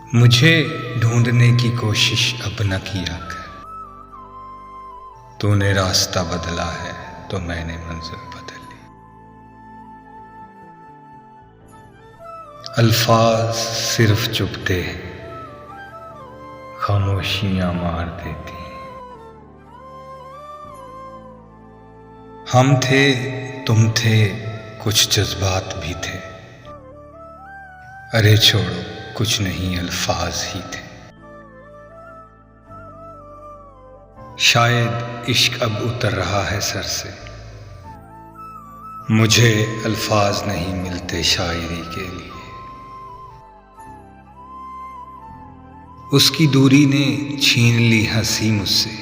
मुझे ढूंढने की कोशिश अब न किया कर। तूने रास्ता बदला है तो मैंने मंजिल बदल ली। अल्फाज सिर्फ चुपते खामोशियां मार देती। हम थे, तुम थे, कुछ जज्बात भी थे। अरे छोड़ो, कुछ नहीं, अल्फाज ही थे। शायद इश्क अब उतर रहा है सर से। मुझे अल्फाज नहीं मिलते शायरी के लिए। उसकी दूरी ने छीन ली हंसी मुझसे,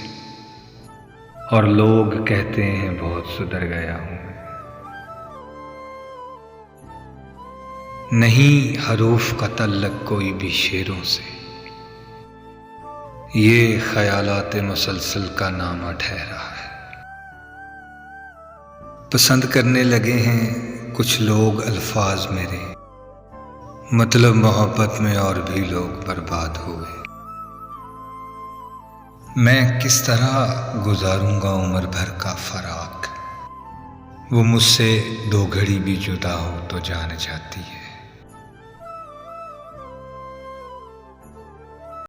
और लोग कहते हैं बहुत सुधर गया हूं मैं। नहीं हरूफ का तल्लक कोई भी शेरों से, ये ख्यालाते मुसलसल का नामा ठहरा है। पसंद करने लगे हैं कुछ लोग अल्फाज मेरे, मतलब मोहब्बत में और भी लोग बर्बाद हुए। मैं किस तरह गुजारूंगा उम्र भर का फराक। वो मुझसे दो घड़ी भी जुदा हो तो जान जाती है।